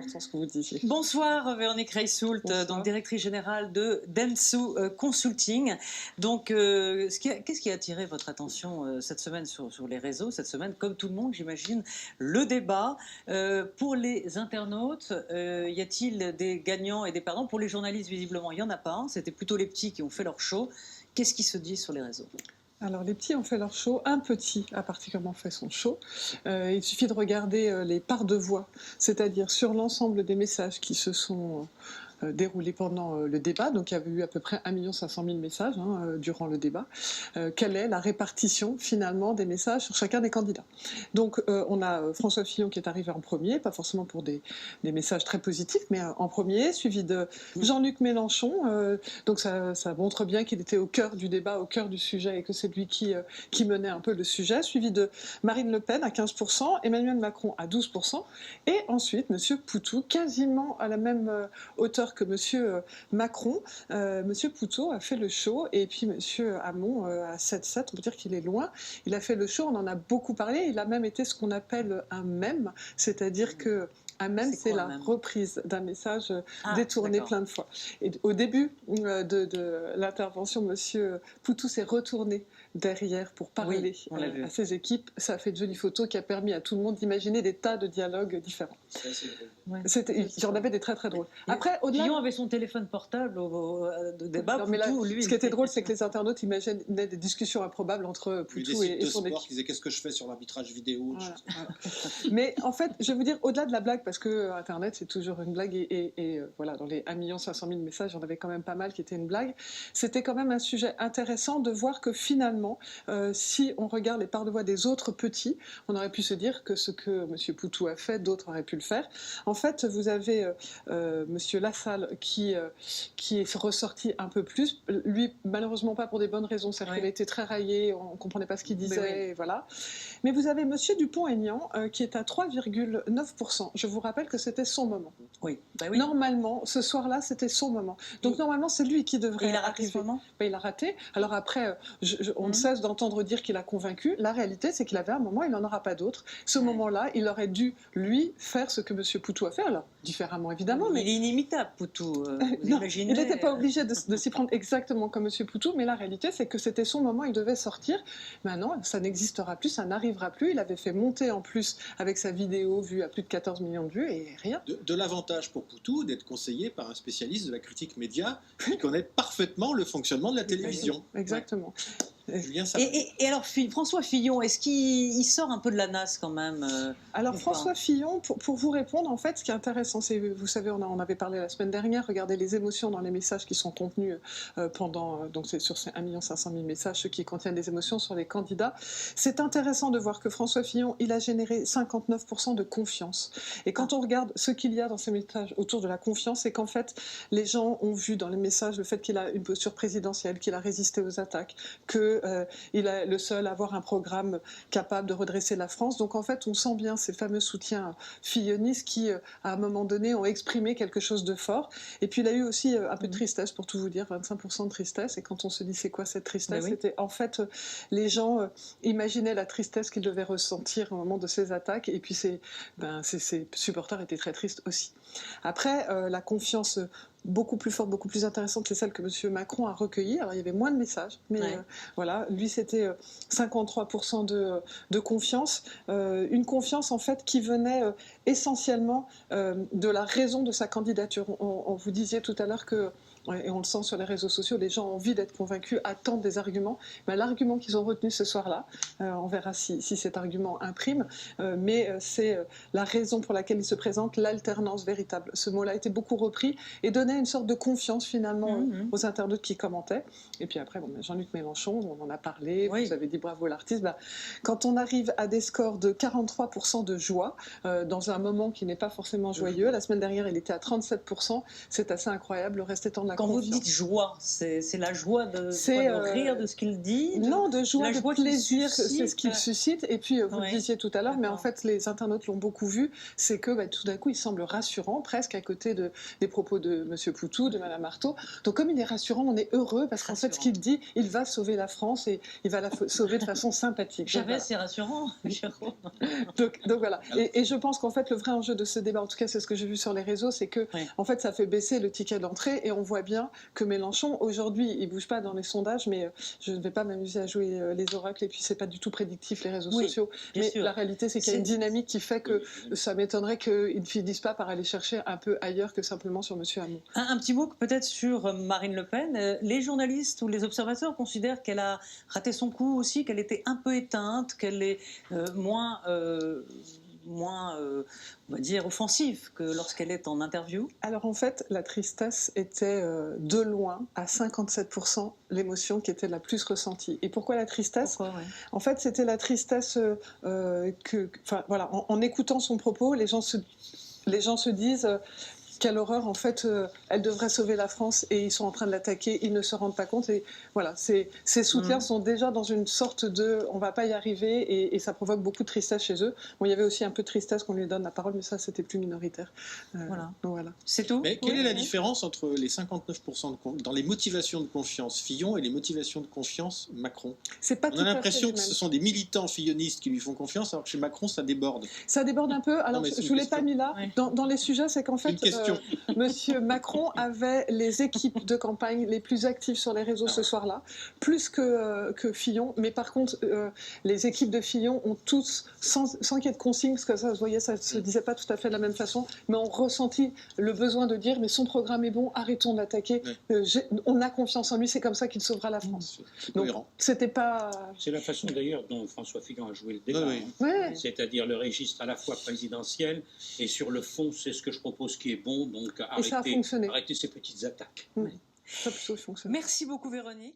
important ce que vous disiez. Bonsoir Véronique Reissoult, donc directrice générale de Dentsu Consulting. Donc, qu'est-ce qui a attiré votre attention cette semaine sur les réseaux? Cette semaine, comme tout le monde, j'imagine, le débat. Pour les internautes, y a-t-il des gagnants et des perdants? Pour les journalistes, visiblement, il n'y en a pas. Hein. C'était plutôt les petits qui ont fait leur show. Qu'est-ce qui se dit sur les réseaux? Alors les petits ont fait leur show, un petit a particulièrement fait son show. Il suffit de regarder les parts de voix, c'est-à-dire sur l'ensemble des messages qui se sont déroulés pendant le débat. Donc il y avait eu à peu près 1 500 000 messages durant le débat. Quelle est la répartition finalement des messages sur chacun des candidats? Donc on a François Fillon qui est arrivé en premier, pas forcément pour des messages très positifs, mais en premier, suivi de Jean-Luc Mélenchon. Donc ça montre bien qu'il était au cœur du débat, au cœur du sujet, et que c'est lui qui menait un peu le sujet, suivi de Marine Le Pen à 15%, Emmanuel Macron à 12%, et ensuite M. Poutou, quasiment à la même hauteur que M. Macron. M. Poutou a fait le show, et puis M. Hamon à 7,7, on peut dire qu'il est loin. Il a fait le show, on en a beaucoup parlé, il a même été ce qu'on appelle un mème, c'est-à-dire que un mème, c'est la reprise d'un message détourné plein de fois. Et au début de l'intervention, M. Poutou s'est retourné derrière pour parler à ses équipes. Ça a fait de jolies photos qui a permis à tout le monde d'imaginer des tas de dialogues différents. Il y en avait des très très drôles. Après, Fillon avait son téléphone portable au débat. Non, Poutou, ce qui était drôle, c'est que les internautes imaginaient des discussions improbables entre Poutou et son équipe. Qui disaient qu'est-ce que je fais sur l'arbitrage vidéo. Mais en fait, je veux dire, au-delà de la blague, parce que Internet c'est toujours une blague, et voilà, dans les 1 500 000 messages, il y en avait quand même pas mal qui étaient une blague. C'était quand même un sujet intéressant de voir que finalement, si on regarde les parts de voix des autres petits, on aurait pu se dire que ce que M. Poutou a fait, d'autres auraient pu le faire. En fait, vous avez M. Lassalle qui est ressorti un peu plus. Lui, malheureusement pas pour des bonnes raisons. C'est-à-dire qu'il a été très raillé, on ne comprenait pas ce qu'il disait, et voilà. Mais vous avez M. Dupont-Aignan qui est à 3,9%. Je vous rappelle que c'était son moment. Normalement, ce soir-là, c'était son moment. Donc normalement, c'est lui qui devrait il a raté arriver. Ce moment Il a raté. Alors après, on ne cesse d'entendre dire qu'il a convaincu. La réalité, c'est qu'il avait un moment, il n'en aura pas d'autre. Ce moment-là, il aurait dû, lui, faire ce que M. Poutou a fait. Alors, différemment, évidemment. Mais il est inimitable, Poutou. Non, il n'était pas obligé de s'y prendre exactement comme M. Poutou, mais la réalité, c'est que c'était son moment, il devait sortir. Maintenant, ça n'existera plus, ça n'arrivera plus. Il avait fait monter en plus avec sa vidéo vue à plus de 14 millions de vues, et rien. De l'avantage pour Poutou d'être conseillé par un spécialiste de la critique média qui connaît parfaitement le fonctionnement de la télévision. Exactement. Et alors, François Fillon, est-ce qu'il sort un peu de la nasse quand même Alors, François Fillon, pour vous répondre, en fait, ce qui est intéressant, c'est, vous savez, on avait parlé la semaine dernière, regardez les émotions dans les messages qui sont contenus pendant, donc c'est sur ces 1 500 000 messages, ceux qui contiennent des émotions sur les candidats. C'est intéressant de voir que François Fillon, il a généré 59% de confiance. Et quand on regarde ce qu'il y a dans ces messages autour de la confiance, c'est qu'en fait, les gens ont vu dans les messages le fait qu'il a une posture présidentielle, qu'il a résisté aux attaques, qu'il est le seul à avoir un programme capable de redresser la France. Donc en fait, on sent bien ces fameux soutiens fillonistes qui, à un moment donné, ont exprimé quelque chose de fort. Et puis il a eu aussi un peu de tristesse, pour tout vous dire, 25% de tristesse. Et quand on se dit c'est quoi cette tristesse, c'était en fait, les gens imaginaient la tristesse qu'ils devaient ressentir au moment de ces attaques. Et puis ses supporters étaient très tristes aussi. Après, la confiance beaucoup plus forte, beaucoup plus intéressante, c'est celle que M. Macron a recueillie. Alors il y avait moins de messages, mais voilà, lui c'était 53% de confiance, une confiance en fait qui venait essentiellement de la raison de sa candidature. On vous disiez tout à l'heure que, et on le sent sur les réseaux sociaux, les gens ont envie d'être convaincus, attendent des arguments. Ben, l'argument qu'ils ont retenu ce soir-là, on verra si cet argument imprime, mais c'est la raison pour laquelle il se présente, l'alternance véritable. Ce mot-là a été beaucoup repris et donnait une sorte de confiance finalement aux internautes qui commentaient. Et puis après, Jean-Luc Mélenchon, on en a parlé, vous avez dit bravo l'artiste. Ben, quand on arrive à des scores de 43% de joie, dans un moment qui n'est pas forcément joyeux, la semaine dernière il était à 37%, c'est assez incroyable, le reste étant de a Quand vous confiance. dites joie, c'est la joie de rire de ce qu'il dit Non, de joie, la de joie qu'il plaisir, suscite. c'est ce qu'il suscite. Et puis, vous le Ouais. disiez tout à l'heure, mais en D'accord. fait, les internautes l'ont beaucoup vu, c'est que tout d'un coup, il semble rassurant, presque à côté des propos de M. Poutou, de Mme Artaud. Donc, comme il est rassurant, on est heureux, parce qu'en fait, ce qu'il dit, il va sauver la France et il va la sauver de façon sympathique. Jamais c'est rassurant, Jérôme. Donc voilà. Et je pense qu'en fait, le vrai enjeu de ce débat, en tout cas, c'est ce que j'ai vu sur les réseaux, c'est que, en fait, ça fait baisser le ticket d'entrée et on voit bien que Mélenchon, aujourd'hui, il bouge pas dans les sondages, mais je ne vais pas m'amuser à jouer les oracles et puis c'est pas du tout prédictif, les réseaux sociaux. Mais sûr. la réalité, c'est qu'il y a une dynamique qui fait que ça m'étonnerait qu'ils ne finissent pas par aller chercher un peu ailleurs que simplement sur M. Hamon. Un petit mot peut-être sur Marine Le Pen. Les journalistes ou les observateurs considèrent qu'elle a raté son coup aussi, qu'elle était un peu éteinte, qu'elle est moins, on va dire, offensive que lorsqu'elle est en interview. Alors en fait, la tristesse était de loin, à 57%, l'émotion qui était la plus ressentie. Et pourquoi la tristesse ? En fait, c'était la tristesse en écoutant son propos, les gens se disent... quelle horreur, en fait, elle devrait sauver la France et ils sont en train de l'attaquer, ils ne se rendent pas compte. Et voilà, ces soutiens sont déjà dans une sorte de on va pas y arriver et ça provoque beaucoup de tristesse chez eux. Bon, il y avait aussi un peu de tristesse qu'on lui donne la parole, mais ça, c'était plus minoritaire. Donc voilà. C'est tout. Mais quelle est la différence entre les 59% dans les motivations de confiance Fillon et les motivations de confiance Macron ? C'est pas On a l'impression que ce sont des militants fillonistes qui lui font confiance, alors que chez Macron, ça déborde. Ça déborde un peu. Alors, je ne vous l'ai pas mis là. Dans les sujets, c'est qu'en fait, Monsieur Macron avait les équipes de campagne les plus actives sur les réseaux ce soir-là, plus que Fillon. Mais par contre, les équipes de Fillon ont tous, sans qu'il y ait de consignes, parce que ça, vous voyez, ça ne se disait pas tout à fait de la même façon, mais ont ressenti le besoin de dire, mais son programme est bon, arrêtons de l'attaquer. On a confiance en lui, c'est comme ça qu'il sauvera la France. C'est cohérent. C'était pas... C'est la façon d'ailleurs dont François Fillon a joué le débat. C'est-à-dire le registre à la fois présidentiel et sur le fond, c'est ce que je propose qui est bon, donc arrêtez ces petites attaques. Ça a plutôt fonctionné. Merci beaucoup Véronique.